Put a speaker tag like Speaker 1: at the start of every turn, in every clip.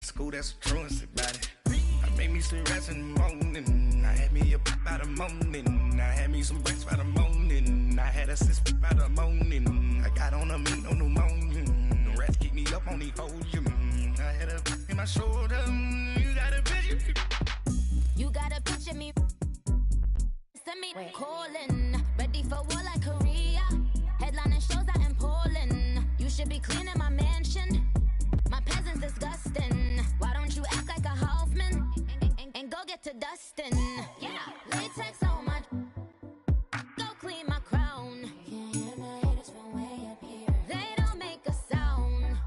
Speaker 1: school, that's a truancy body. I made me some rats in the morning. I had me a pop by the morning. I had me some breaks by the morning. I had a sis by the morning. I got on a meat, no pneumonia. The rats keep me up on the podium. I had a in my shoulder. You got a picture.
Speaker 2: You got a picture me. Send me calling. Ready for war like Korea. Headlining shows out in Poland. You should be cleaning my mansion. My peasants disgusting. Why don't you act like a Hoffman and go get to dustin'? Yeah, latex on my. Go clean my crown. Can't hear my haters from way up here. They don't make a sound.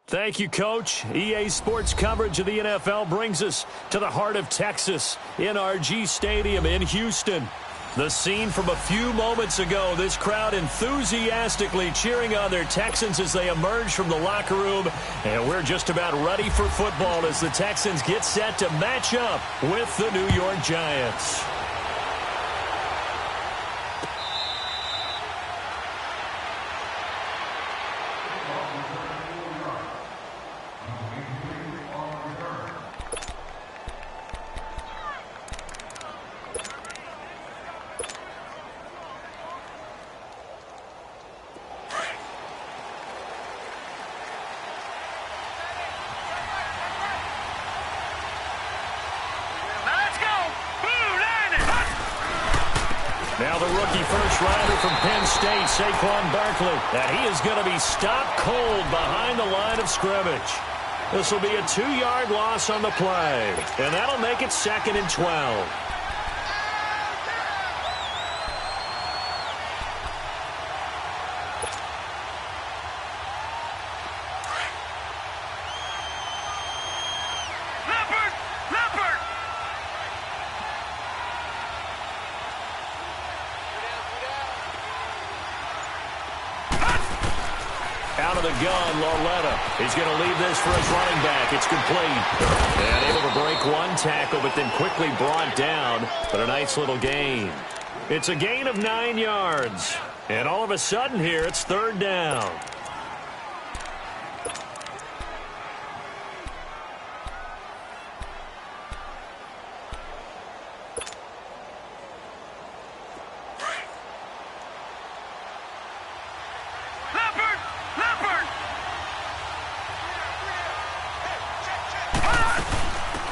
Speaker 3: Thank you, Coach. EA Sports coverage of the NFL brings us to the heart of Texas, NRG Stadium in Houston. The scene from a few moments ago, this crowd enthusiastically cheering on their Texans as they emerge from the locker room. And we're just about ready for football as the Texans get set to match up with the New York Giants. Now the rookie first-rounder from Penn State, Saquon Barkley, and he is going to be stopped cold behind the line of scrimmage. This will be a 2-yard loss on the play, and that'll make it 2nd and 12. Out of the gun, Lauletta. He's going to leave this for his running back. It's complete. And able to break one tackle, but then quickly brought down. But a nice little gain. It's a gain of 9 yards. And all of a sudden here, it's 3rd down.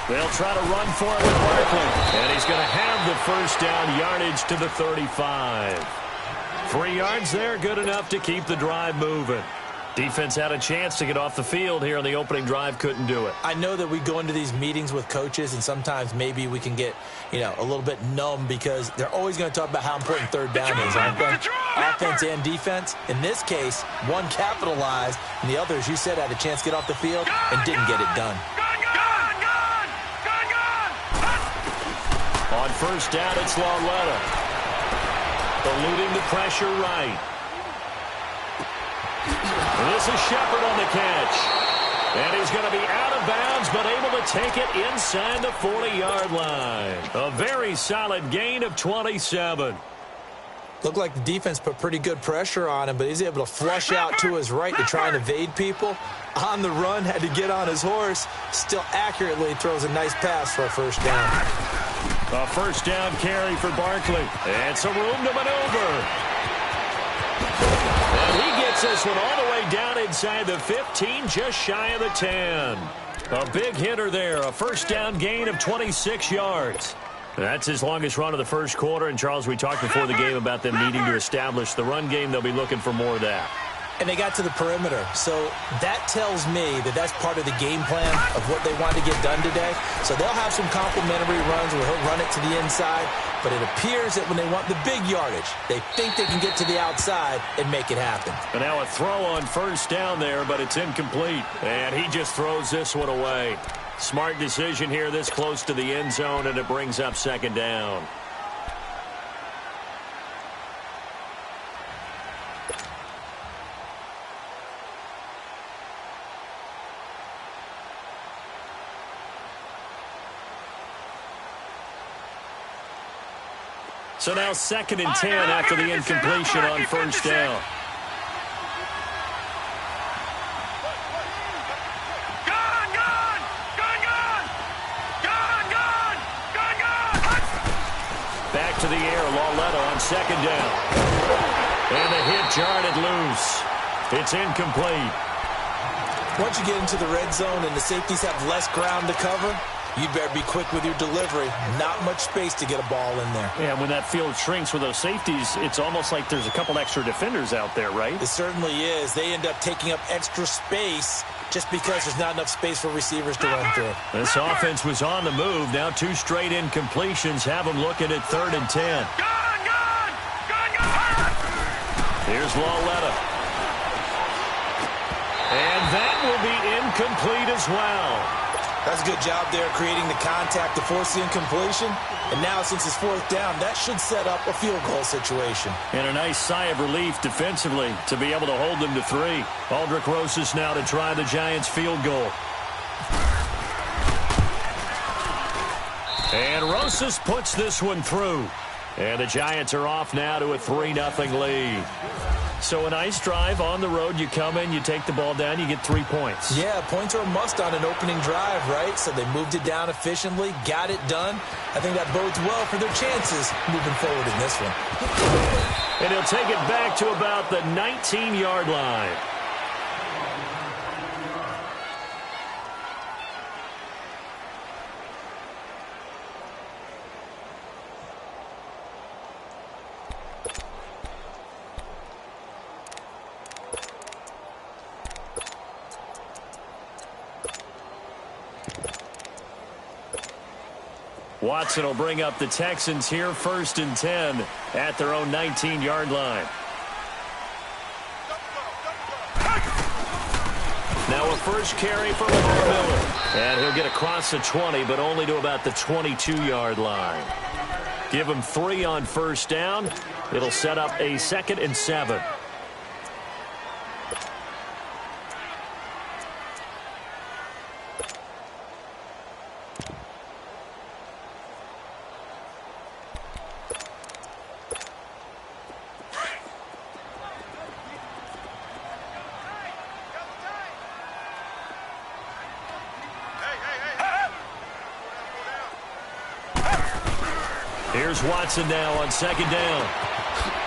Speaker 3: They'll try to run for it with Barkley. And he's going to have the first down, yardage to the 35. 3 yards there, good enough to keep the drive moving. Defense had a chance to get off the field here on the opening drive, couldn't do it.
Speaker 4: I know that we go into these meetings with coaches, and sometimes maybe we can get, a little bit numb because they're always going to talk about how important 3rd down is. Offense and defense. In this case, one capitalized, and the other, as you said, had a chance to get off the field and didn't get it done.
Speaker 3: On first down, it's Lauletta. Eluding the pressure right. This is Shepard on the catch. And he's going to be out of bounds, but able to take it inside the 40-yard line. A very solid gain of 27.
Speaker 4: Looked like the defense put pretty good pressure on him, but he's able to flush out to his right to try and evade people. On the run, had to get on his horse. Still accurately throws a nice pass for a first down.
Speaker 3: A first down carry for Barkley. And some room to maneuver. And he gets this one all the way down inside the 15, just shy of the 10. A big hitter there, a first down gain of 26 yards. That's his longest run of the first quarter. And, Charles, we talked before the game about them needing to establish the run game. They'll be looking for more of that.
Speaker 4: And they got to the perimeter. So that tells me that that's part of the game plan of what they want to get done today. So they'll have some complimentary runs where he'll run it to the inside. But it appears that when they want the big yardage, they think they can get to the outside and make it happen.
Speaker 3: And now a throw on first down there, but it's incomplete. And he just throws this one away. Smart decision here this close to the end zone, and it brings up 2nd down. So now 2nd and 10 after the incompletion on first down. back to the air. Lauletta on second down. And the hit jarred it loose. It's incomplete.
Speaker 4: Once you get into the red zone and the safeties have less ground to cover, you better be quick with your delivery. Not much space to get a ball in there.
Speaker 3: Yeah, when that field shrinks with those safeties, it's almost like there's a couple extra defenders out there, right?
Speaker 4: It certainly is. They end up taking up extra space just because there's not enough space for receivers to run through.
Speaker 3: This offense was on the move. Now 2 straight incompletions have them looking at 3rd and 10. Here's Lauletta. And that will be incomplete as well.
Speaker 4: That's a good job there creating the contact to force the incompletion. And now since it's 4th down, that should set up a field goal situation.
Speaker 3: And a nice sigh of relief defensively to be able to hold them to 3. Aldrick Rosas now to try the Giants field goal. And Rosas puts this one through. And the Giants are off now to a 3-0 lead. So a nice drive on the road. You come in, you take the ball down, you get 3 points.
Speaker 4: Yeah, points are a must on an opening drive, right? So they moved it down efficiently, got it done. I think that bodes well for their chances moving forward in this one.
Speaker 3: And he'll take it back to about the 19-yard line. Watson will bring up the Texans here, 1st and 10 at their own 19-yard line. Now a first carry for Lamar Miller. And he'll get across the 20, but only to about the 22-yard line. Give him 3 on 1st down. It'll set up a 2nd and 7. Here's Watson now on 2nd down.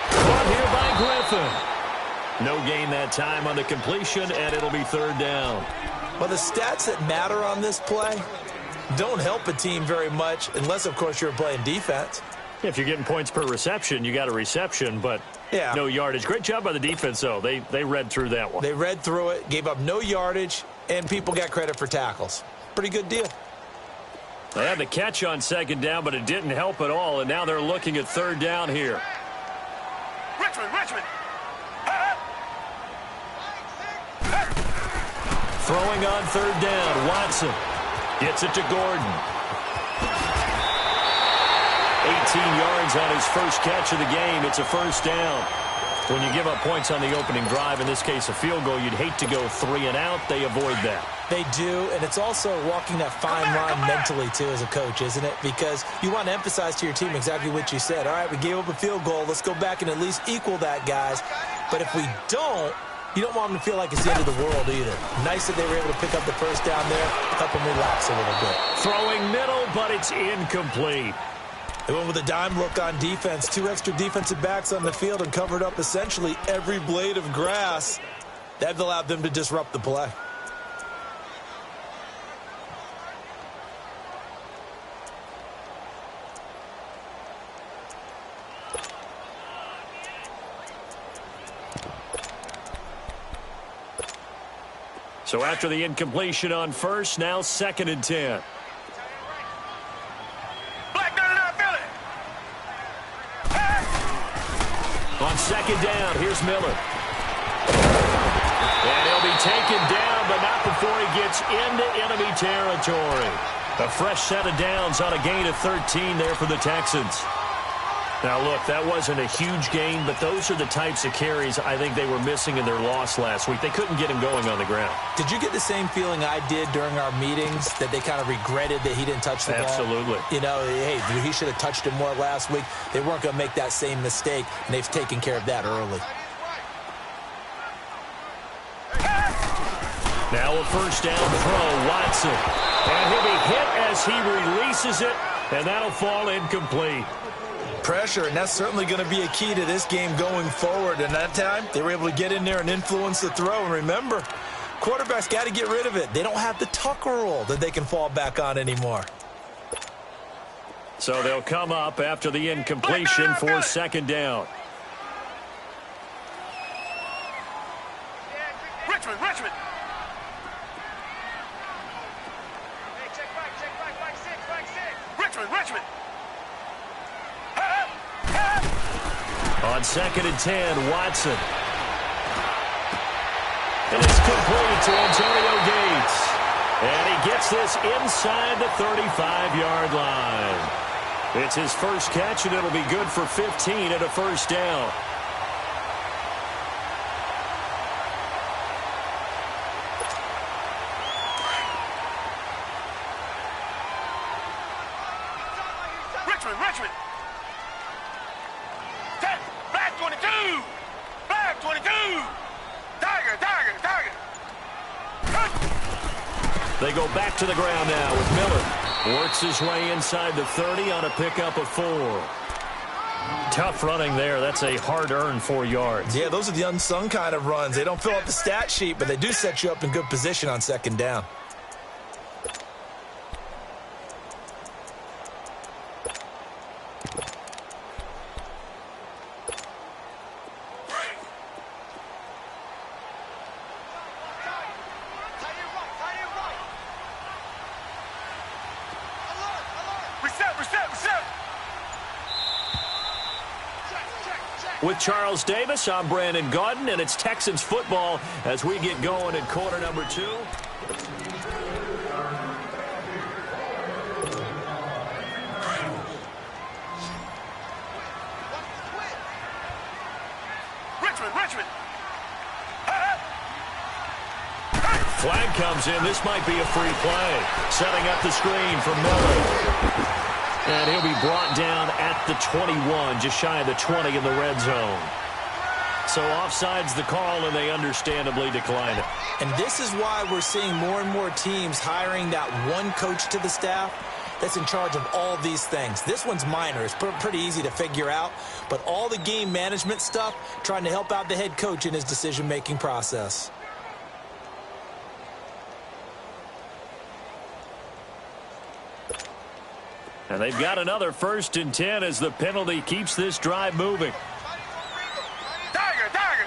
Speaker 3: Caught here by Griffin. No gain that time on the completion, and it'll be 3rd down.
Speaker 4: Well, the stats that matter on this play don't help a team very much unless, of course, you're playing defense.
Speaker 3: If you're getting points per reception, you got a reception, but no yardage. Great job by the defense, though. They read through that one.
Speaker 4: They read through it, gave up no yardage, and people got credit for tackles. Pretty good deal.
Speaker 3: They had the catch on 2nd down, but it didn't help at all, and now they're looking at 3rd down here.
Speaker 1: Richmond.
Speaker 3: Throwing on 3rd down, Watson gets it to Gordon. 18 yards on his first catch of the game. It's a 1st down. When you give up points on the opening drive, in this case a field goal, you'd hate to go 3 and out. They avoid that.
Speaker 4: They do, and it's also walking that fine line mentally, too, as a coach, isn't it? Because you want to emphasize to your team exactly what you said. All right, we gave up a field goal. Let's go back and at least equal that, guys. But if we don't, you don't want them to feel like it's the end of the world either. Nice that they were able to pick up the 1st down there, help them relax a little bit.
Speaker 3: Throwing middle, but it's incomplete.
Speaker 4: They went with a dime look on defense. 2 extra defensive backs on the field and covered up essentially every blade of grass. That allowed them to disrupt the play.
Speaker 3: So after the incompletion on 1st, now 2nd and 10. On 2nd down, here's Miller. And he'll be taken down, but not before he gets into enemy territory. A fresh set of downs on a gain of 13 there for the Texans. Now, look, that wasn't a huge gain, but those are the types of carries I think they were missing in their loss last week. They couldn't get him going on the ground.
Speaker 4: Did you get the same feeling I did during our meetings, that they kind of regretted that he didn't touch the ball?
Speaker 3: Absolutely.
Speaker 4: You know, hey, he should have touched it more last week. They weren't going to make that same mistake, and they've taken care of that early.
Speaker 3: Now a 1st down throw, Watson. And he'll be hit as he releases it, and that'll fall incomplete.
Speaker 4: Pressure, and that's certainly going to be a key to this game going forward. And that time, they were able to get in there and influence the throw. And remember, quarterbacks got to get rid of it. They don't have the Tucker rule that they can fall back on anymore.
Speaker 3: So they'll come up after the incompletion for second down.
Speaker 1: Richmond. Richmond.
Speaker 3: On 2nd and 10, Watson. And it's complete to Antonio Gates. And he gets this inside the 35-yard line. It's his first catch, and it'll be good for 15 and a first down.
Speaker 1: Richmond. Black 22. Tiger.
Speaker 3: They go back to the ground now with Miller. Works his way inside the 30 on a pickup of 4. Tough running there. That's a hard-earned 4 yards.
Speaker 4: Yeah, those are the unsung kind of runs. They don't fill up the stat sheet, but they do set you up in good position on second down.
Speaker 3: With Charles Davis, I'm Brandon Gaudin, and it's Texans football as we get going in quarter number 2.
Speaker 1: Richmond.
Speaker 3: Flag comes in. This might be a free play. Setting up the screen for Miller. And he'll be brought down at the 21, just shy of the 20 in the red zone. So offside's the call, and they understandably decline it.
Speaker 4: And this is why we're seeing more and more teams hiring that one coach to the staff that's in charge of all these things. This one's minor. It's pretty easy to figure out. But all the game management stuff, trying to help out the head coach in his decision-making process.
Speaker 3: And they've got another 1st and 10 as the penalty keeps this drive moving.
Speaker 1: Tiger, come back.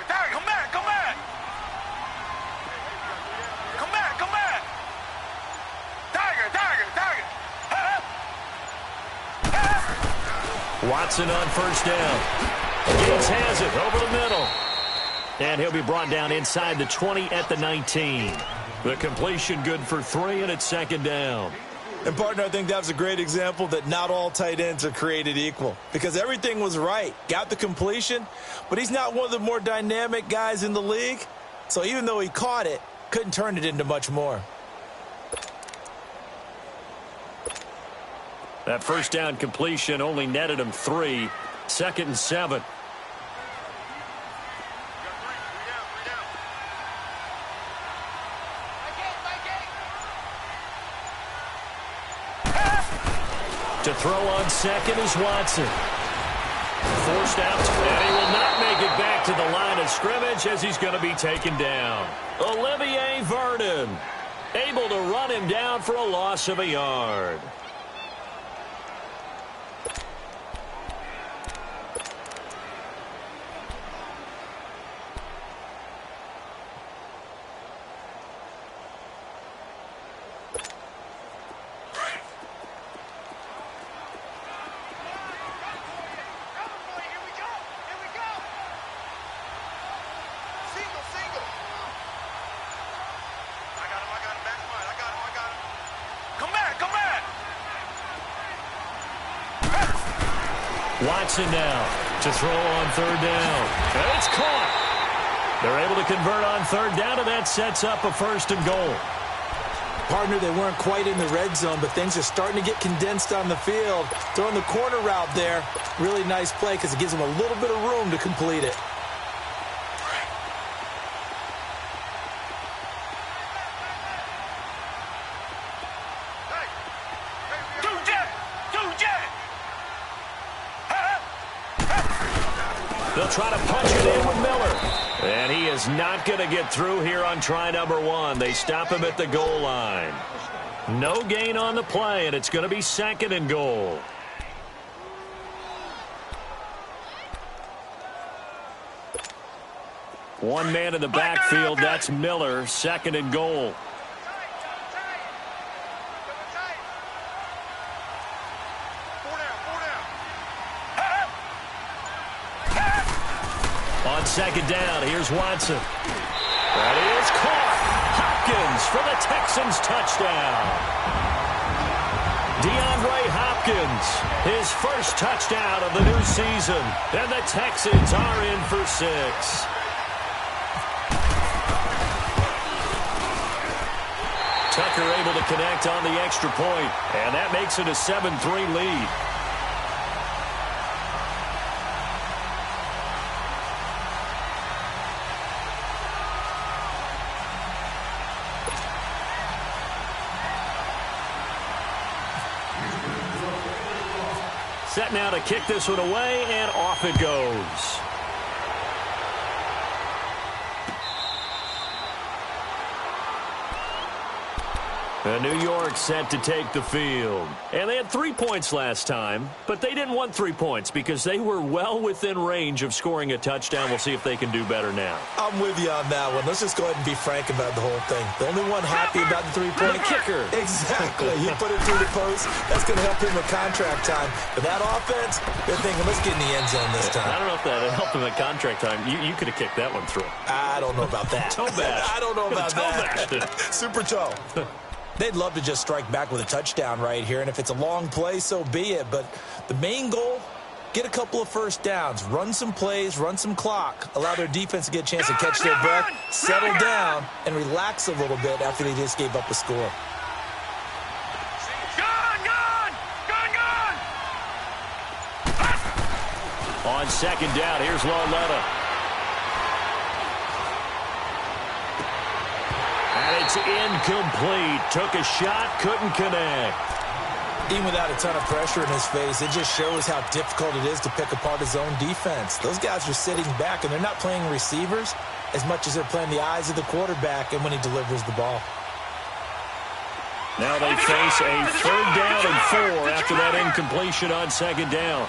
Speaker 1: Tiger.
Speaker 3: Watson on 1st down. Gates has it over the middle. And he'll be brought down inside the 20 at the 19. The completion good for 3, and it's 2nd down.
Speaker 4: And, partner, I think that was a great example that not all tight ends are created equal. Because everything was right. Got the completion, but he's not one of the more dynamic guys in the league. So even though he caught it, couldn't turn it into much more.
Speaker 3: That 1st down completion only netted him 3. 2nd and 7. To throw on 2nd is Watson. Forced out, and he will not make it back to the line of scrimmage as he's going to be taken down. Olivier Vernon able to run him down for a loss of a yard. Watson now to throw on 3rd down. And it's caught. They're able to convert on 3rd down, and that sets up a 1st and goal.
Speaker 4: Partner, they weren't quite in the red zone, but things are starting to get condensed on the field. Throwing the corner route there, really nice play because it gives them a little bit of room to complete it.
Speaker 3: They'll try to punch it in with Miller. And he is not going to get through here on try number 1. They stop him at the goal line. No gain on the play, and it's going to be 2nd and goal. One man in the backfield, that's Miller, 2nd and goal. On 2nd down, here's Watson. That is caught. Hopkins for the Texans touchdown. DeAndre Hopkins, his first touchdown of the new season. And the Texans are in for 6. Tucker able to connect on the extra point, and that makes it a 7-3 lead. Set now to kick this one away, and off it goes. New York set to take the field. And they had 3 points last time, but they didn't want 3 points because they were well within range of scoring a touchdown. We'll see if they can do better now.
Speaker 4: I'm with you on that one. Let's just go ahead and be frank about the whole thing. The only one happy about the three-point
Speaker 3: kicker.
Speaker 4: Exactly. He put it through the post. That's going to help him with contract time. But that offense, they're thinking, let's get in the end zone this time.
Speaker 3: I don't know if that helped him at contract time. You could have kicked that one through.
Speaker 4: I don't know about that.
Speaker 3: Toe bash.
Speaker 4: I don't know about that. Super toe. They'd love to just strike back with a touchdown right here, and if it's a long play, so be it. But the main goal, get a couple of first downs, run some plays, run some clock, allow their defense to get a chance to catch their breath, settle down, and relax a little bit after they just gave up a score.
Speaker 3: On 2nd down, here's Lauletta. And it's incomplete. Took a shot, couldn't connect.
Speaker 4: Even without a ton of pressure in his face, it just shows how difficult it is to pick apart his own defense. Those guys are sitting back, and they're not playing receivers as much as they're playing the eyes of the quarterback and when he delivers the ball.
Speaker 3: Now they face a 3rd down and 4 after that incompletion on 2nd down.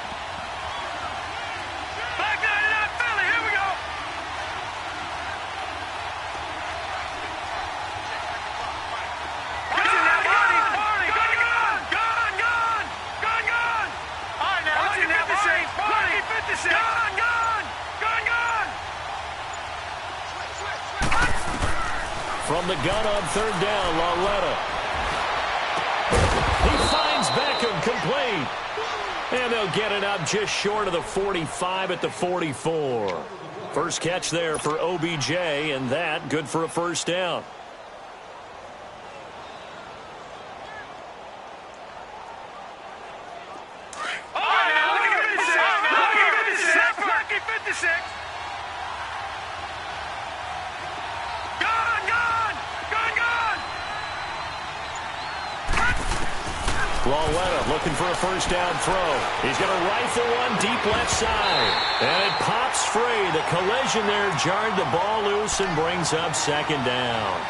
Speaker 3: From the gun on 3rd down, Lauletta. He finds Beckham complete. And they'll get it up just short of the 45 at the 44. First catch there for OBJ, and that good for a 1st down. Lauletta looking for a 1st down throw. He's going to rifle one deep left side. And it pops free. The collision there jarred the ball loose and brings up 2nd down.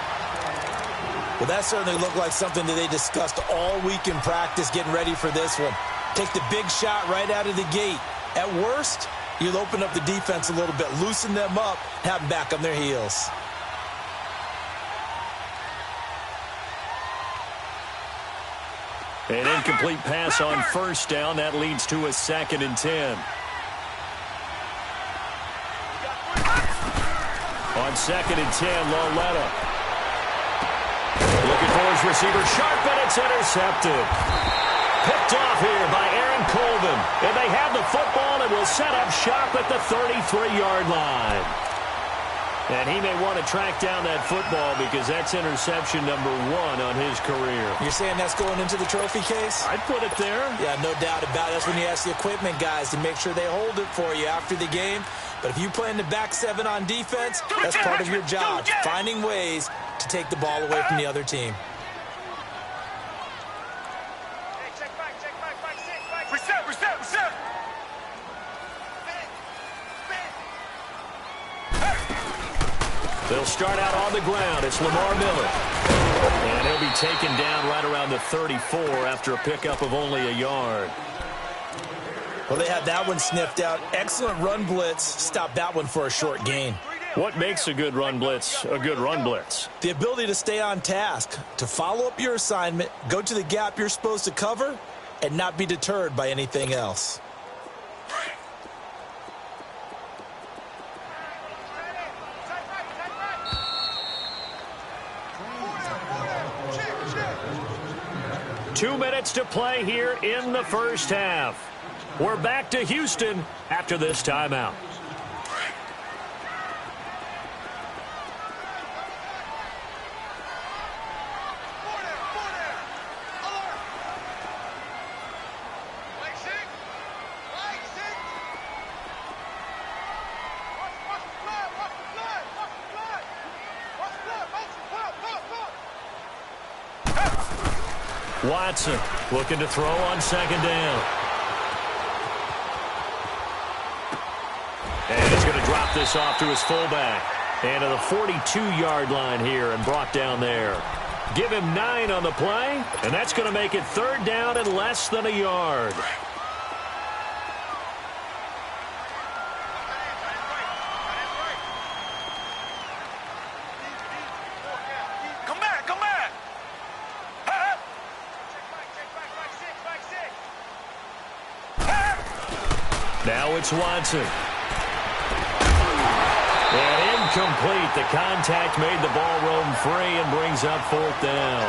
Speaker 4: Well, that certainly looked like something that they discussed all week in practice getting ready for this one. Take the big shot right out of the gate. At worst, you'll open up the defense a little bit, loosen them up, have them back on their heels.
Speaker 3: An incomplete pass on 1st down. That leads to a 2nd and 10. On 2nd and 10, Lauletta. Looking for his receiver, sharp, and it's intercepted. Picked off here by Aaron Colvin. And they have the football and will set up shop at the 33-yard line. And he may want to track down that football because that's interception number 1 on his career.
Speaker 4: You're saying that's going into the trophy case?
Speaker 3: I'd put it there.
Speaker 4: Yeah, no doubt about it. That's when you ask the equipment guys to make sure they hold it for you after the game. But if you play in the back 7 on defense, that's part of your job, finding ways to take the ball away from the other team.
Speaker 5: Reset.
Speaker 3: They'll start out on the ground. It's Lamar Miller. And he'll be taken down right around the 34 after a pickup of only a yard.
Speaker 4: Well, they had that one sniffed out. Excellent run blitz. Stopped that one for a short gain.
Speaker 3: What makes a good run blitz a good run blitz?
Speaker 4: The ability to stay on task, to follow up your assignment, go to the gap you're supposed to cover, and not be deterred by anything else.
Speaker 3: Two minutes to play here in the first half. We're back to Houston after this timeout. Watson looking to throw on second down. And he's going to drop this off to his fullback. And to the 42-yard line here and brought down there. Give him 9 on the play, and that's going to make it third down and less than a yard. Now it's Watson. And incomplete. The contact made the ball roam free and brings up fourth down.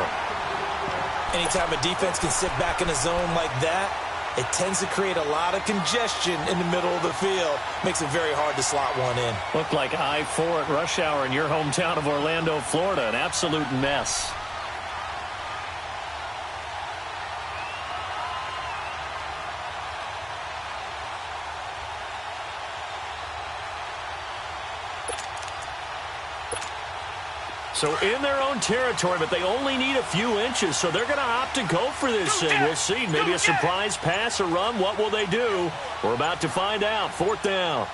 Speaker 4: Anytime a defense can sit back in a zone like that, it tends to create a lot of congestion in the middle of the field. Makes it very hard to slot one in.
Speaker 3: Looked like I-4 at rush hour in your hometown of Orlando, Florida. An absolute mess. So in their own territory, but they only need a few inches, so they're going to opt to go for this thing. We'll see. Maybe a surprise pass or run. What will they do? We're about to find out. Fourth down.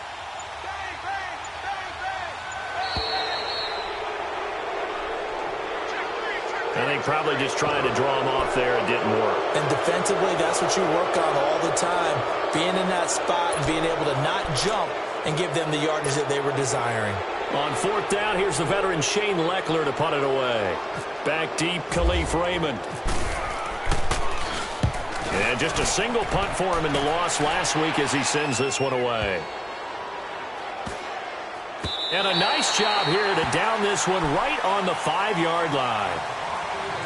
Speaker 3: I think probably just trying to draw him off there. It didn't work.
Speaker 4: And defensively, that's what you work on all the time. Being in that spot and being able to not jump and give them the yardage that they were desiring.
Speaker 3: On fourth down, here's the veteran Shane Leckler to punt it away. Back deep, Khalif Raymond. And just a single punt for him in the loss last week as he sends this one away. And a nice job here to down this one right on the 5-yard line.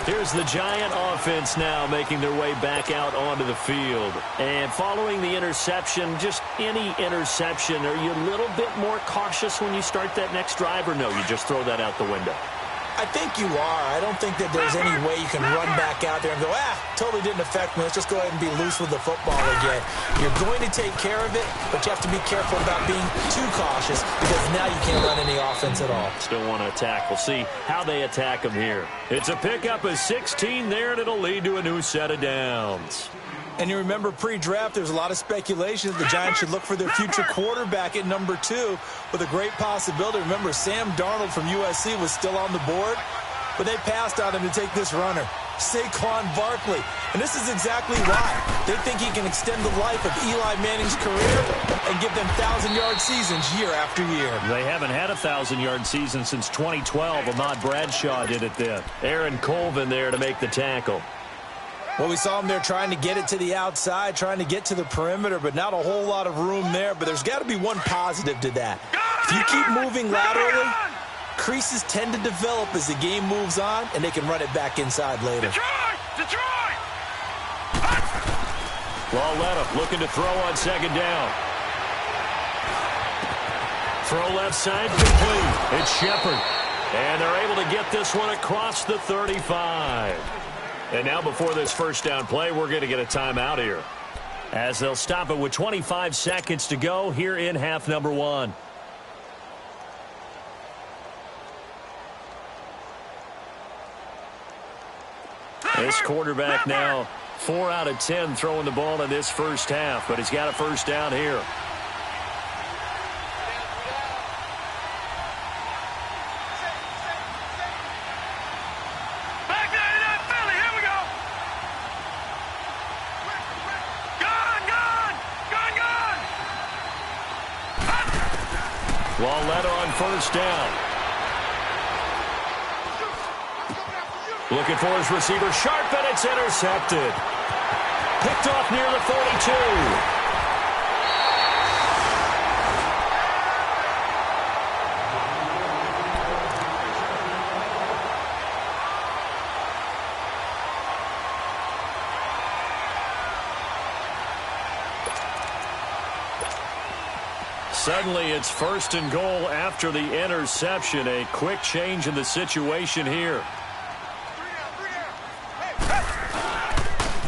Speaker 3: Here's the Giant offense now making their way back out onto the field. And following the interception, just any interception, are you a little bit more cautious when you start that next drive, or no, you just throw that out the window?
Speaker 4: I think you are. I don't think that there's any way you can run back out there and go, totally didn't affect me. Let's just go ahead and be loose with the football again. You're going to take care of it, but you have to be careful about being too cautious because now you can't run any offense at all.
Speaker 3: Still want to attack. We'll see how they attack him here. It's a pickup of 16 there, and it'll lead to a new set of downs.
Speaker 4: And you remember pre-draft, there's a lot of speculation that the Giants should look for their future quarterback at number 2 with a great possibility. Remember, Sam Darnold from USC was still on the board, but they passed on him to take this runner, Saquon Barkley. And this is exactly why. They think he can extend the life of Eli Manning's career and give them 1,000-yard seasons year after year.
Speaker 3: They haven't had a 1,000-yard season since 2012. Ahmad Bradshaw did it then. Aaron Colvin there to make the tackle.
Speaker 4: Well, we saw him there trying to get it to the outside, trying to get to the perimeter, but not a whole lot of room there. But there's got to be one positive to that. If you keep moving laterally, creases tend to develop as the game moves on, and they can run it back inside later.
Speaker 1: Detroit!
Speaker 3: Lauletta looking to throw on second down. Throw left side, complete. It's Shepard. And they're able to get this one across the 35. And now before this first down play, we're going to get a timeout here, as they'll stop it with 25 seconds to go here in half number 1. This quarterback now 4 out of 10 throwing the ball in this first half, but he's got a first down here. Walletta on first down. Looking for his receiver, Sharp, and it's intercepted. Picked off near the 42. Suddenly, it's 1st and goal after the interception. A quick change in the situation here.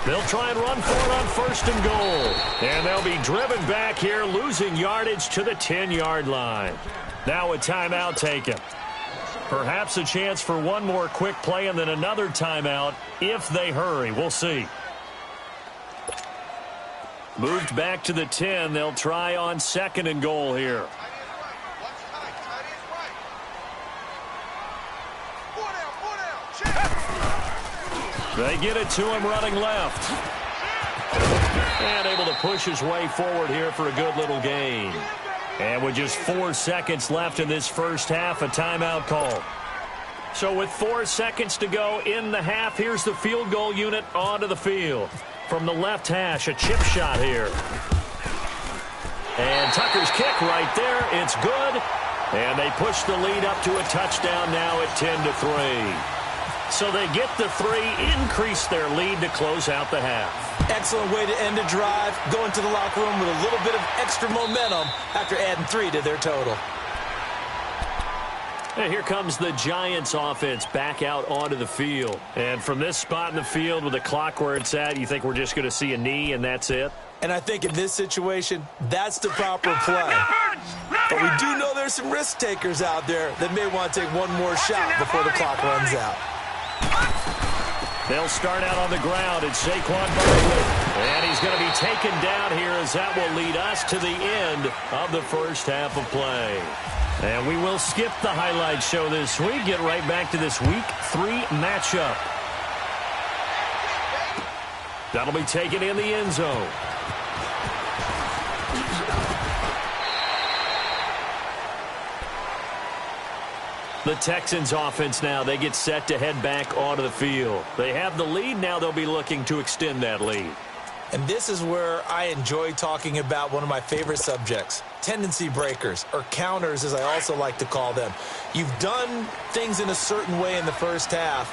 Speaker 3: They'll try and run for it on 1st and goal. And they'll be driven back here, losing yardage to the 10-yard line. Now a timeout taken. Perhaps a chance for one more quick play and then another timeout if they hurry. We'll see. Moved back to the 10. They'll try on 2nd and goal here. They get it to him running left. And able to push his way forward here for a good little gain. And with just 4 seconds left in this first half, a timeout call. So with 4 seconds to go in the half, here's the field goal unit onto the field. From the left hash, a chip shot here. And Tucker's kick right there. It's good. And they push the lead up to a touchdown now at 10-3. So they get the 3, increase their lead to close out the half.
Speaker 4: Excellent way to end a drive. Go into the locker room with a little bit of extra momentum after adding 3 to their total.
Speaker 3: And here comes the Giants offense back out onto the field. And from this spot in the field with the clock where it's at, you think we're just going to see a knee and that's it?
Speaker 4: And I think in this situation, that's the proper play. But we do know there's some risk takers out there that may want to take one more shot before the clock runs out.
Speaker 3: They'll start out on the ground. It's Saquon Barkley. And he's going to be taken down here as that will lead us to the end of the first half of play. And we will skip the highlight show this week. Get right back to this Week 3 matchup. That'll be taken in the end zone. The Texans offense now, they get set to head back onto the field. They have the lead. Now they'll be looking to extend that lead.
Speaker 4: And this is where I enjoy talking about one of my favorite subjects, tendency breakers, or counters as I also like to call them. You've done things in a certain way in the first half,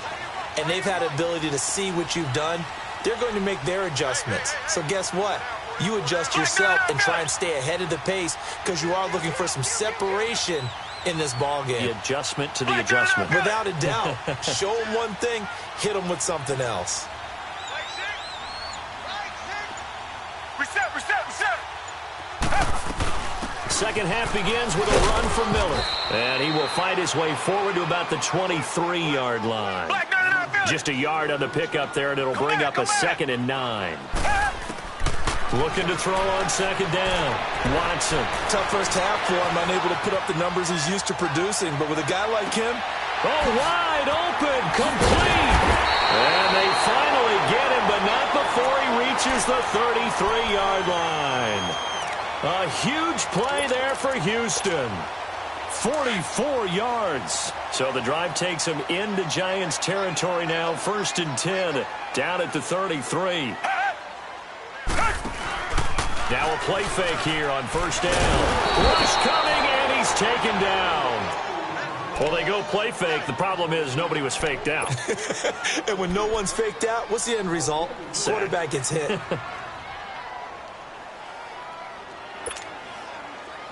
Speaker 4: and they've had ability to see what you've done. They're going to make their adjustments. So guess what? You adjust yourself and try and stay ahead of the pace because you are looking for some separation in this ball game.
Speaker 3: The adjustment to the adjustment.
Speaker 4: Without a doubt. Show them one thing, hit them with something else.
Speaker 3: Second half begins with a run from Miller. And he will fight his way forward to about the 23-yard line. Just a yard on the pickup there, and it'll bring up a 2nd and 9. Looking to throw on 2nd down. Watson.
Speaker 4: Tough first half for him, unable to put up the numbers he's used to producing. But with a guy like him,
Speaker 3: wide open, complete. And they finally get him, but not before he reaches the 33-yard line. A huge play there for Houston. 44 yards. So the drive takes him into Giants territory now. 1st and 10, down at the 33. Now a play fake here on 1st down. Rush coming, and he's taken down. Well, they go play fake. The problem is nobody was faked out.
Speaker 4: And when no one's faked out, what's the end result? Quarterback gets hit.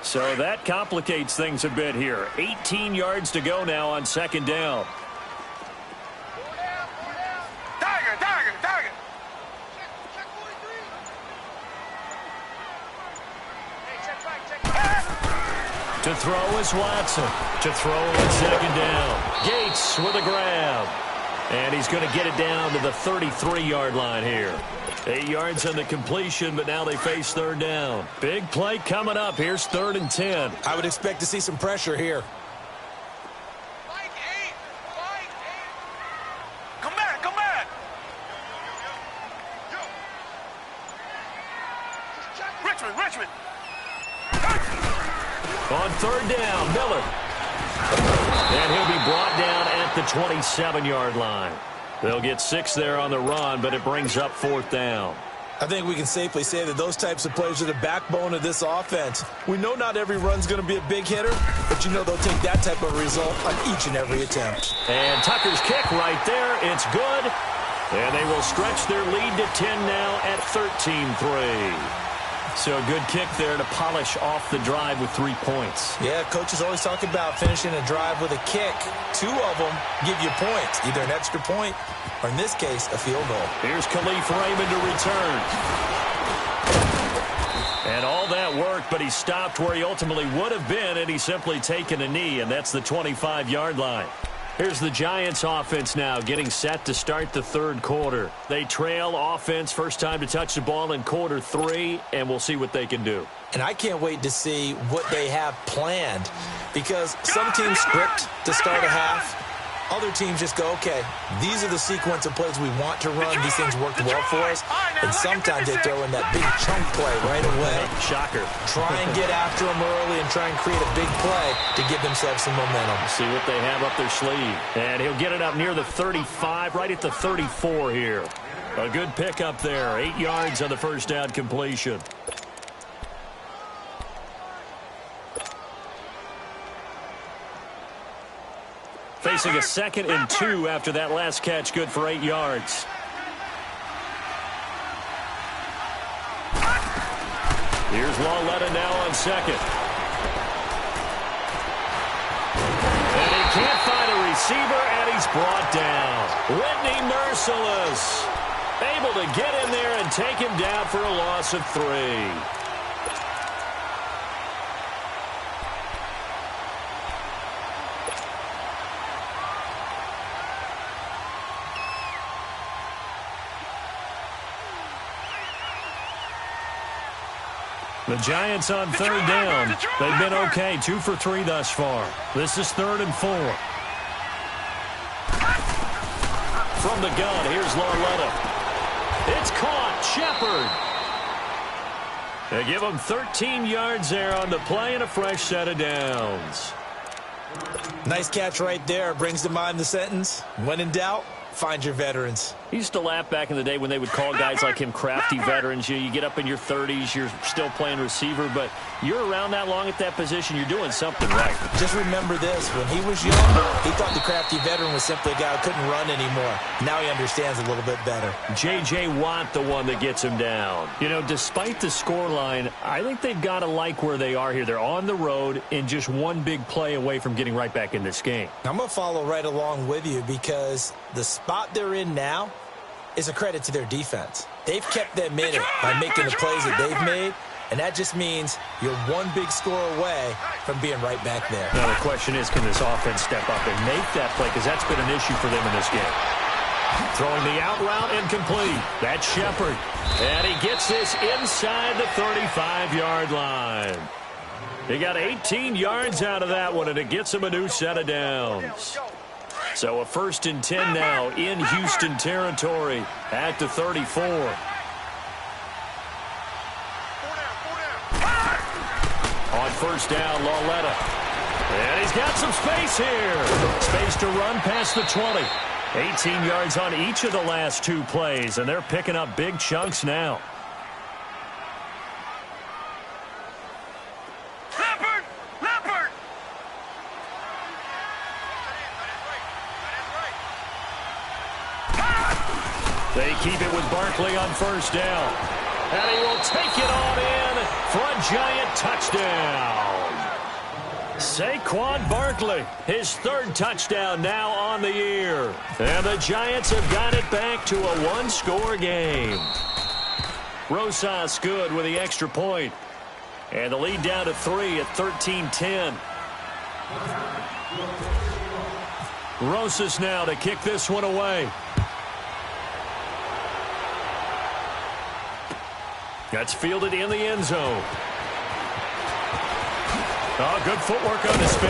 Speaker 3: So that complicates things a bit here. 18 yards to go now on 2nd down.
Speaker 1: Tiger.
Speaker 3: To throw is Watson. To throw on 2nd down. Gates with a grab. And he's going to get it down to the 33-yard line here. 8 yards on the completion, but now they face 3rd down. Big play coming up. Here's 3rd and 10.
Speaker 4: I would expect to see some pressure here.
Speaker 1: Come back. Richmond.
Speaker 3: On third down, Miller. And he'll be brought down at the 27-yard line. They'll get 6 there on the run, but it brings up fourth down.
Speaker 4: I think we can safely say that those types of plays are the backbone of this offense. We know not every run's going to be a big hitter, but you know they'll take that type of result on each and every attempt.
Speaker 3: And Tucker's kick right there. It's good. And they will stretch their lead to 10 now at 13-3. So a good kick there to polish off the drive with 3 points.
Speaker 4: Yeah, coaches always talk about finishing a drive with a kick. 2 of them give you points, either an extra point or, in this case, a field goal.
Speaker 3: Here's Khalif Raymond to return. And all that worked, but he stopped where he ultimately would have been, and he's simply taken a knee, and that's the 25-yard line. Here's the Giants offense now getting set to start the third quarter. They trail offense, first time to touch the ball in quarter 3, and we'll see what they can do.
Speaker 4: And I can't wait to see what they have planned, because some teams script to start a half. Other teams just go, okay, these are the sequence of plays we want to run. These things worked well for us. And sometimes they throw in that big chunk play right away.
Speaker 3: Shocker.
Speaker 4: Try and get after them early and try and create a big play to give themselves some momentum.
Speaker 3: See what they have up their sleeve. And he'll get it up near the 35, right at the 34 here. A good pick up there. 8 yards on the first down completion. Facing a 2nd and 2 after that last catch, good for 8 yards. Here's Lauletta now on 2nd. And he can't find a receiver, and he's brought down. Whitney Merciless able to get in there and take him down for a loss of 3. The Giants on third down. They've been okay, 2 for 3 thus far. This is 3rd and 4. From the gun, here's Lauletta. It's caught. Shepard. They give him 13 yards there on the play and a fresh set of downs.
Speaker 4: Nice catch right there. Brings to mind the sentence, when in doubt, find your veterans.
Speaker 3: He used to laugh back in the day when they would call guys like him crafty veterans. You get up in your 30s, you're still playing receiver, but you're around that long at that position, you're doing something right.
Speaker 4: Just remember this, when he was young, he thought the crafty veteran was simply a guy who couldn't run anymore. Now he understands a little bit better.
Speaker 3: J.J. Watt, the one that gets him down. You know, despite the scoreline, I think they've got to like where they are here. They're on the road and just one big play away from getting right back in this game.
Speaker 4: I'm going to follow right along with you because the spot they're in now is a credit to their defense. They've kept them in it by making the plays that they've made, and that just means you're one big score away from being right back there.
Speaker 3: Now the question is, can this offense step up and make that play? Because that's been an issue for them in this game. Throwing the out route incomplete. That's Shepard. And he gets this inside the 35-yard line. He got 18 yards out of that one, and it gets him a new set of downs. So a 1st and 10 now in Houston territory at the 34. On first down, Lauletta. And he's got some space here. Space to run past the 20. 18 yards on each of the last 2 plays, and they're picking up big chunks now. They keep it with Barkley on first down. And he will take it on in for a Giant touchdown. Saquon Barkley, his 3rd touchdown now on the year. And the Giants have got it back to a 1-score game. Rosas good with the extra point. And the lead down to 3 at 13-10. Rosas now to kick this one away. That's fielded in the end zone. Oh, good footwork on the spin.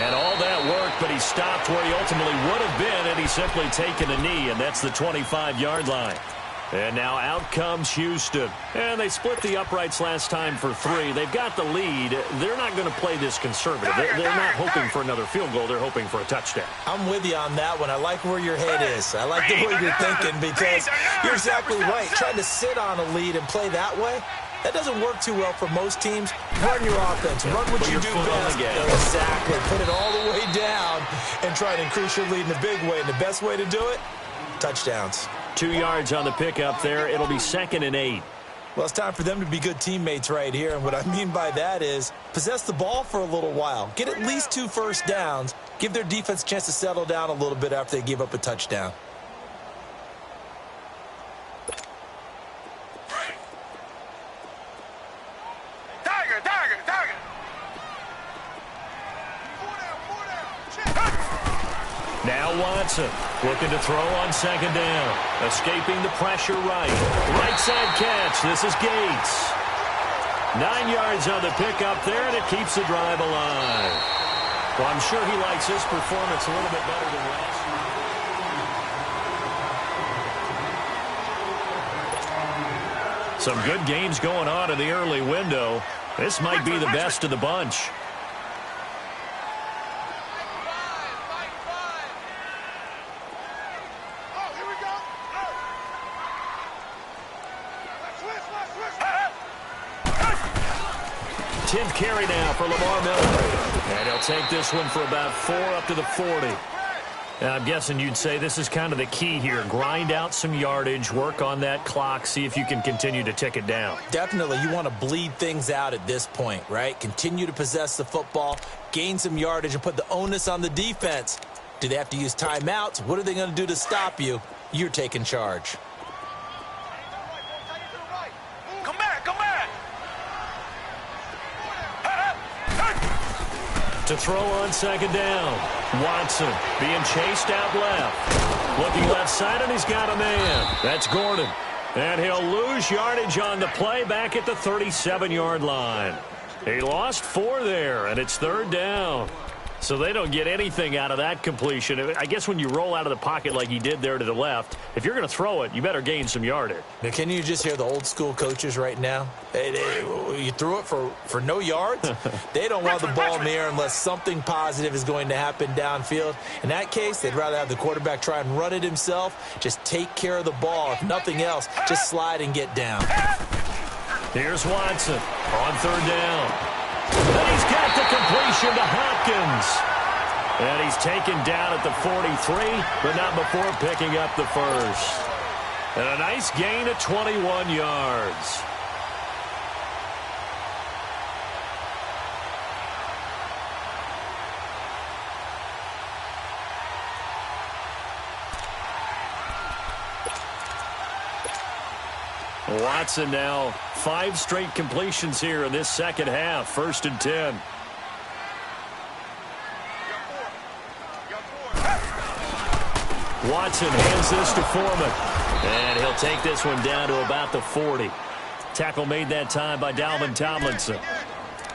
Speaker 3: And all that worked, but he stopped where he ultimately would have been, and he's simply taken a knee, and that's the 25-yard line. And now out comes Houston. And they split the uprights last time for 3. They've got the lead. They're not going to play this conservative. They're not hoping for another field goal. They're hoping for a touchdown.
Speaker 4: I'm with you on that one. I like where your head is. I like the way you're thinking because you're exactly right. Trying to sit on a lead and play that way, that doesn't work too well for most teams. Run your offense. Run what you do best. Exactly. Put it all the way down and try to increase your lead in a big way. And the best way to do it, touchdowns.
Speaker 3: 2 yards on the pickup there. It'll be 2nd and 8.
Speaker 4: Well, it's time for them to be good teammates right here. And what I mean by that is possess the ball for a little while. Get at least 2 first downs. Give their defense a chance to settle down a little bit after they give up a touchdown.
Speaker 3: Now Watson looking to throw on 2nd down. Escaping the pressure right. Right side catch. This is Gates. 9 yards on the pickup there, and it keeps the drive alive. Well, I'm sure he likes his performance a little bit better than last year. Some good games going on in the early window. This might be the best of the bunch. Carry now for Lamar Miller. And he'll take this one for about 4 up to the 40. Now, I'm guessing you'd say this is kind of the key here. Grind out some yardage, work on that clock, see if you can continue to tick it down.
Speaker 4: Definitely. You want to bleed things out at this point, right? Continue to possess the football, gain some yardage, and put the onus on the defense. Do they have to use timeouts? What are they going to do to stop you? You're taking charge.
Speaker 3: To throw on 2nd down. Watson being chased out left. Looking left side, and he's got a man. That's Gordon. And he'll lose yardage on the play back at the 37-yard line. He lost 4 there, and it's 3rd down. So they don't get anything out of that completion. I guess when you roll out of the pocket like he did there to the left, if you're going to throw it, you better gain some yardage.
Speaker 4: Now, can you just hear the old school coaches right now? You threw it for no yards? They don't want the ball in the air unless something positive is going to happen downfield. In that case, they'd rather have the quarterback try and run it himself. Just take care of the ball. If nothing else, just slide and get down.
Speaker 3: Here's Watson on 3rd down. And he's got the completion to Hopkins. And he's taken down at the 43, but not before picking up the first. And a nice gain of 21 yards. Watson now 5 straight completions here in this second half. 1st and 10. Watson hands this to Foreman. And he'll take this one down to about the 40. Tackle made that time by Dalvin Tomlinson.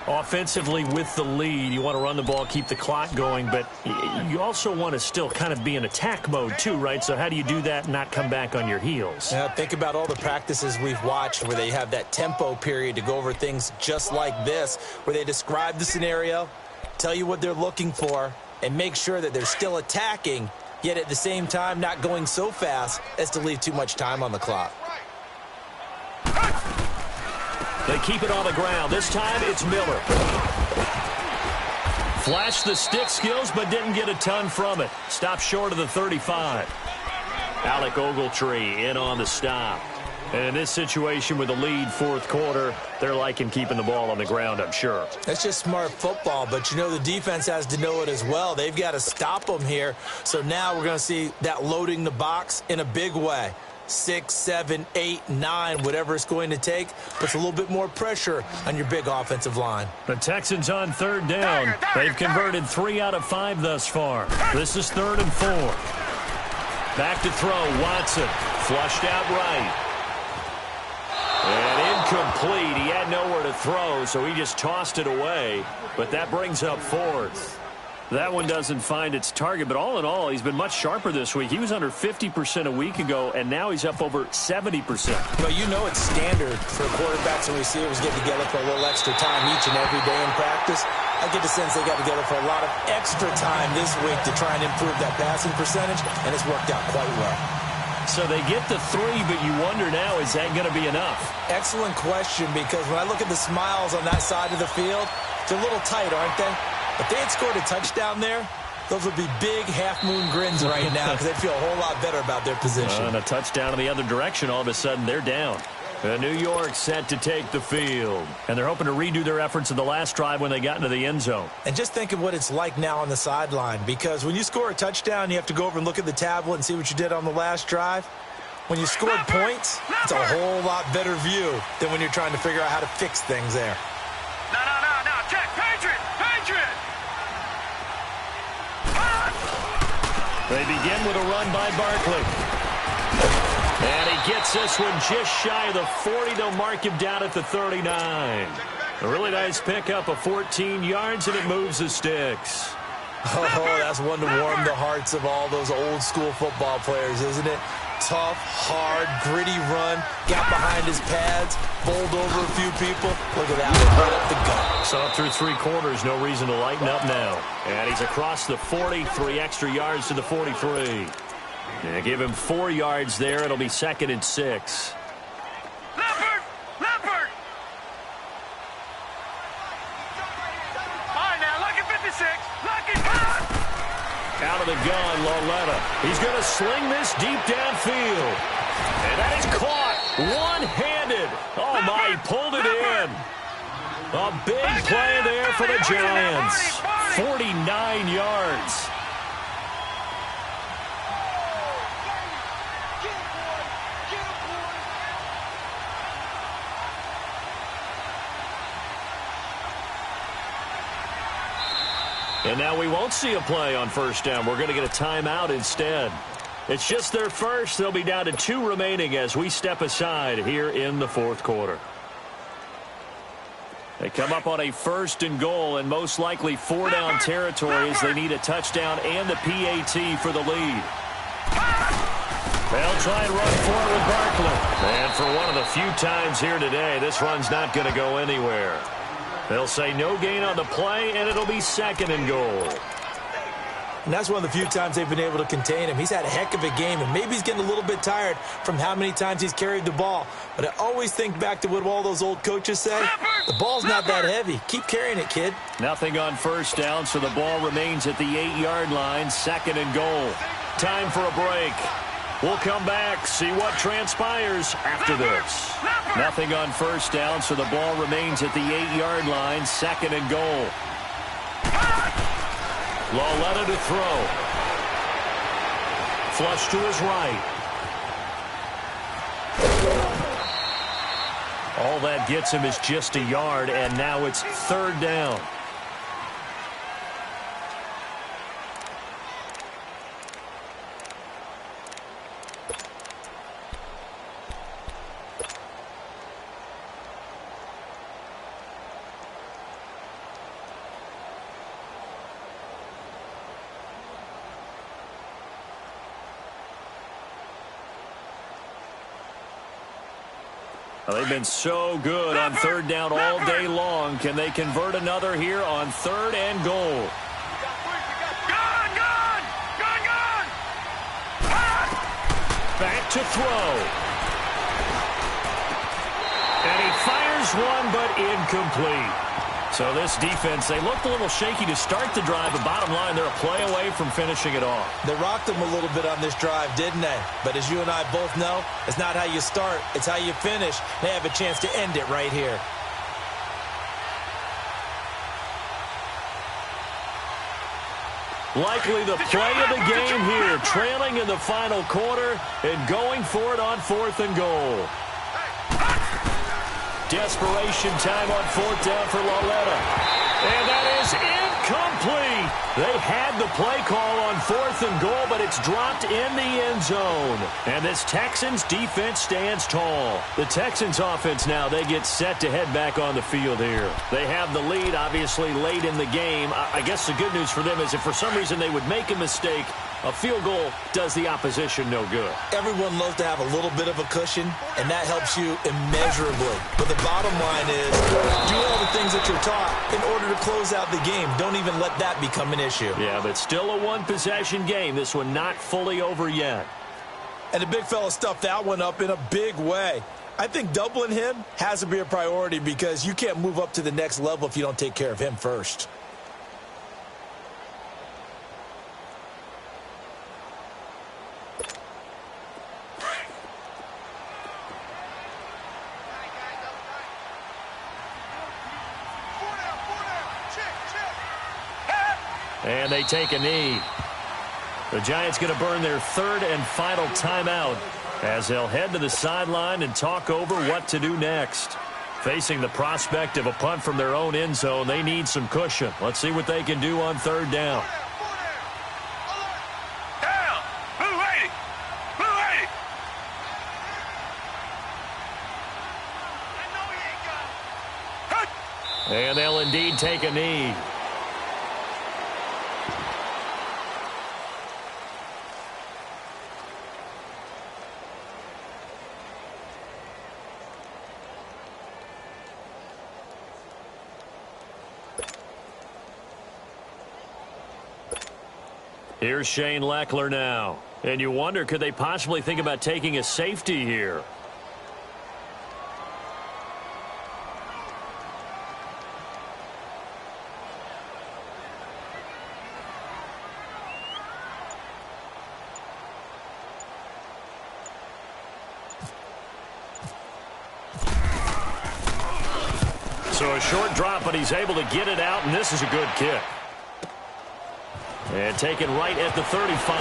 Speaker 3: Offensively with the lead, you want to run the ball, keep the clock going, but you also want to still kind of be in attack mode too, right? So how do you do that and not come back on your heels?
Speaker 4: Yeah, think about all the practices we've watched where they have that tempo period to go over things just like this, where they describe the scenario, tell you what they're looking for, and make sure that they're still attacking, yet at the same time not going so fast as to leave too much time on the clock.
Speaker 3: They keep it on the ground. This time it's Miller. Flashed the stick skills, but didn't get a ton from it. Stopped short of the 35. Alec Ogletree in on the stop. And in this situation with the lead 4th quarter, they're liking keeping the ball on the ground, I'm sure.
Speaker 4: That's just smart football, but you know the defense has to know it as well. They've got to stop them here. So now we're going to see that loading the box in a big way. 6, 7, 8, 9, whatever it's going to take, puts a little bit more pressure on your big offensive line.
Speaker 3: The Texans on 3rd down. They've converted 3 out of 5 thus far. This is 3rd and 4. Back to throw, Watson. Flushed out right. And incomplete. He had nowhere to throw, so he just tossed it away. But that brings up 4th. That one doesn't find its target, but all in all, he's been much sharper this week. He was under 50% a week ago, and now he's up over 70%.
Speaker 4: Well, you know it's standard for quarterbacks and receivers getting together for a little extra time each and every day in practice. I get the sense they got together for a lot of extra time this week to try and improve that passing percentage, and it's worked out quite well.
Speaker 3: So they get the 3, but you wonder now, is that going to be enough?
Speaker 4: Excellent question, because when I look at the smiles on that side of the field, they're a little tight, aren't they? If they had scored a touchdown there, those would be big half-moon grins right now because they'd feel a whole lot better about their position.
Speaker 3: And a touchdown in the other direction, all of a sudden they're down. New York set to take the field. And they're hoping to redo their efforts in the last drive when they got into the end zone.
Speaker 4: And just think of what it's like now on the sideline, because when you score a touchdown, you have to go over and look at the tablet and see what you did on the last drive. When you scored points, it's a whole lot better view than when you're trying to figure out how to fix things there.
Speaker 5: No, check, Patriot!
Speaker 3: They begin with a run by Barkley. And he gets this one just shy of the 40. They'll mark him down at the 39. A really nice pickup of 14 yards, and it moves the sticks.
Speaker 4: Oh, that's one to warm the hearts of all those old-school football players, isn't it? Tough, hard, gritty run, got behind his pads, bowled over a few people. Look at that one, right up the gut.
Speaker 3: So through 3 quarters, no reason to lighten up now. And he's across the 40, 3 extra yards to the 43. Yeah, give him 4 yards there. It'll be 2nd and 6.
Speaker 5: Leopard! All right, now, look at 56.
Speaker 3: Out of the gun, Loletta. He's going to sling this deep downfield. And that is caught one-handed. Oh, my, he pulled it in. A big play there for the Giants. 49 yards. And now we won't see a play on first down. We're going to get a timeout instead. It's just their first. They'll be down to 2 remaining as we step aside here in the 4th quarter. They come up on a 1st and goal, and most likely 4-down territory as they need a touchdown and the PAT for the lead. They'll try and run for it with Barkley. And for one of the few times here today, this run's not going to go anywhere. They'll say no gain on the play, and it'll be 2nd and goal.
Speaker 4: And that's one of the few times they've been able to contain him. He's had a heck of a game, and maybe he's getting a little bit tired from how many times he's carried the ball. But I always think back to what all those old coaches say. The ball's not that heavy. Keep carrying it, kid.
Speaker 3: Nothing on first down, so the ball remains at the 8-yard line, 2nd and goal. Time for a break. We'll come back, see what transpires after this. Nothing on first down, so the ball remains at the 8-yard line, 2nd and goal. Loletta to throw. Flush to his right. All that gets him is just a yard, and now it's 3rd down. They've been so good on 3rd down all day long. Can they convert another here on 3rd and goal?
Speaker 5: Gone!
Speaker 3: Back to throw. And he fires one, but incomplete. So this defense, they looked a little shaky to start the drive, but bottom line, they're a play away from finishing it off.
Speaker 4: They rocked them a little bit on this drive, didn't they? But as you and I both know, it's not how you start, it's how you finish. They have a chance to end it right here.
Speaker 3: Likely the play of the game here, trailing in the final quarter and going for it on 4th and goal. Desperation time on 4th down for Loletta. And that is complete. They had the play call on 4th and goal, but it's dropped in the end zone. And this Texans defense stands tall. The Texans offense now, they get set to head back on the field here. They have the lead, obviously, late in the game. I guess the good news for them is if for some reason they would make a mistake, a field goal does the opposition no good.
Speaker 4: Everyone loves to have a little bit of a cushion, and that helps you immeasurably. But the bottom line is, do all the things that you're taught in order to close out the game. Don't even let that become an issue.
Speaker 3: Yeah, but still a one-possession game. This one not fully over yet.
Speaker 4: And the big fella stuffed that one up in a big way. I think doubling him has to be a priority because you can't move up to the next level if you don't take care of him first.
Speaker 3: And they take a knee. The Giants going to burn their 3rd and final timeout as they'll head to the sideline and talk over what to do next. Facing the prospect of a punt from their own end zone, they need some cushion. Let's see what they can do on 3rd down. And they'll indeed take a knee. Here's Shane Leckler now. And you wonder, could they possibly think about taking a safety here? So a short drop, but he's able to get it out, and this is a good kick. And taken right at the 35.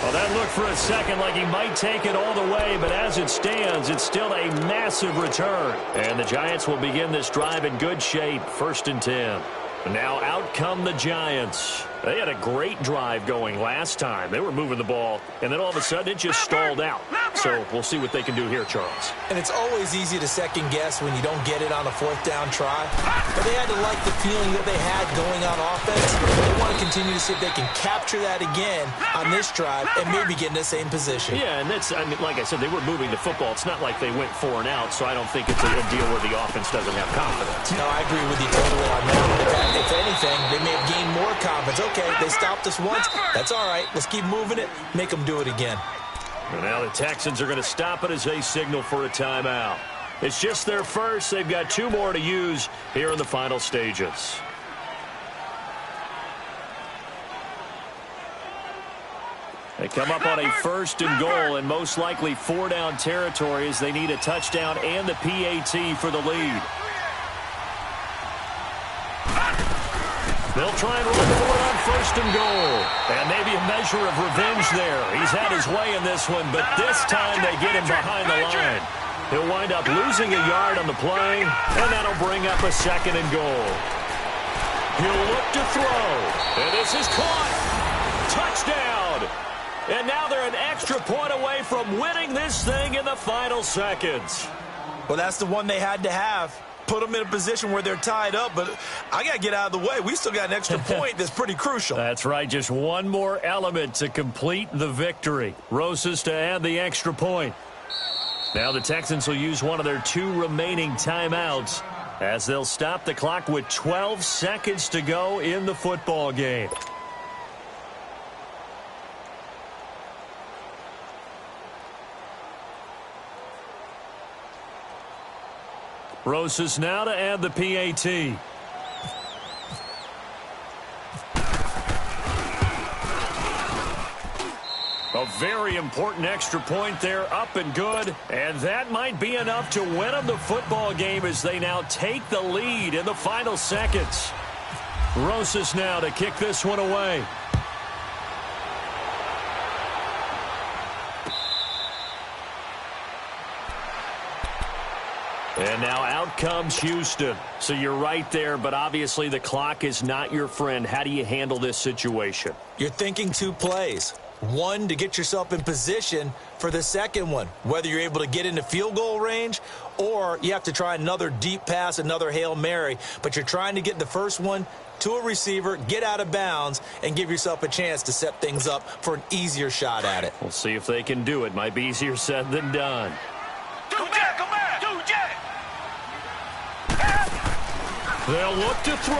Speaker 3: Well, that looked for a second like he might take it all the way, but as it stands, it's still a massive return. And the Giants will begin this drive in good shape, 1st and 10. Now out come the Giants. They had a great drive going last time. They were moving the ball, and then all of a sudden it just stalled out. So we'll see what they can do here, Charles.
Speaker 4: And it's always easy to second guess when you don't get it on a 4th down try. But they had to like the feeling that they had going on offense. They want to continue to see if they can capture that again on this drive and maybe get in the same position.
Speaker 3: Yeah, and that's, I mean, like I said, they were moving the football. It's not like they went 4 and out, so I don't think it's a deal where the offense doesn't have confidence.
Speaker 4: No, I agree with you totally on that. If anything, they may have gained more confidence. Okay, they stopped us once. That's all right. Let's keep moving it. Make them do it again.
Speaker 3: And now the Texans are going to stop it as they signal for a timeout. It's just their first. They've got 2 more to use here in the final stages. They come up on a 1st and goal and most likely 4 down territory as they need a touchdown and the PAT for the lead. They'll try and run for it on 1st and goal. And maybe a measure of revenge there. He's had his way in this one, but this time they get him behind the line. He'll wind up losing a yard on the play, and that'll bring up a 2nd and goal. He'll look to throw, and this is caught. Touchdown! And now they're an extra point away from winning this thing in the final seconds.
Speaker 4: Well, that's the one they had to have. Put them in a position where they're tied up, but I got to get out of the way. We still got an extra point that's pretty crucial.
Speaker 3: That's right. Just one more element to complete the victory. Rosas to add the extra point. Now the Texans will use one of their 2 remaining timeouts as they'll stop the clock with 12 seconds to go in the football game. Rosas now to add the PAT. A very important extra point there, up and good. And that might be enough to win them the football game as they now take the lead in the final seconds. Rosas now to kick this one away. And now out comes Houston. So you're right there, but obviously the clock is not your friend. How do you handle this situation?
Speaker 4: You're thinking two plays. One, to get yourself in position for the second one, whether you're able to get into field goal range or you have to try another deep pass, another Hail Mary. But you're trying to get the first one to a receiver, get out of bounds, and give yourself a chance to set things up for an easier shot at it.
Speaker 3: We'll see if they can do it. Might be easier said than done.
Speaker 5: Come back.
Speaker 3: They'll look to throw.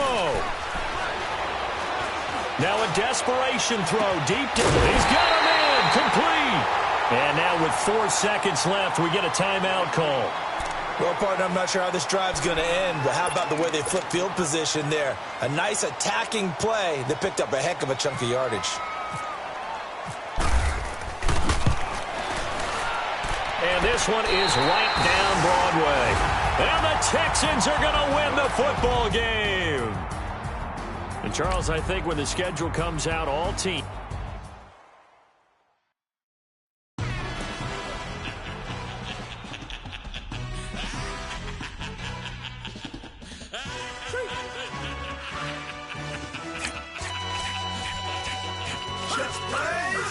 Speaker 3: Now a desperation throw deep. He's got him in. Complete. And now with 4 seconds left, we get a timeout call.
Speaker 4: Well, partner, I'm not sure how this drive's going to end, but how about the way they flip field position there? A nice attacking play that picked up a heck of a chunk of yardage.
Speaker 3: And this one is right down Broadway. And the Texans are going to win the football game. And, Charles, I think when the schedule comes out, all teams.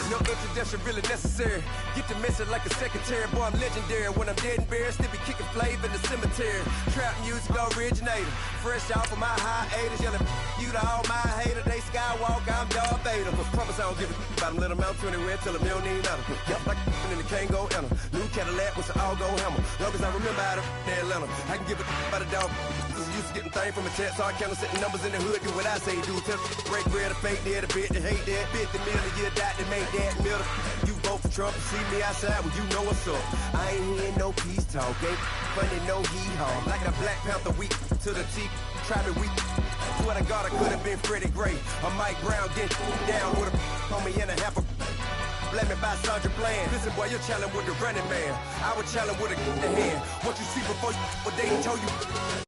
Speaker 6: No introduction really necessary. Get the message like a secretary. Boy, I'm legendary. When I'm dead and buried, still be kicking flavor in the cemetery. Trap music originator. Fresh off of my hiatus. Yelling you to all my haters. They skywalk, I'm Darth Vader. Promise I don't give a about them. Let them out to anywhere till them don't need nothing. Yep, like in the Kango enter. New Cadillac with an all-go hammer. Long as I remember how to Atlanta. I can give a about a dog. Used to getting things from a text, so I count setting numbers in the hood. Do what I say, do. Tell break bread, a fake dead, a bit, to hate that. 50 million, you died to make that middle. You vote for Trump, see me outside, well, you know what's up. I ain't hearing no peace talk, ain't funny, no hee-haw. Like a Black Panther week to the teeth, try me weak. Swear to God, I could have been Freddie Gray. Or Mike Brown, get down with a on me and a half a. Let me buy Sandra Bland. Listen, boy, you're challenging with the running man. I would challenge with a in the hand. What you see before you, what they told you.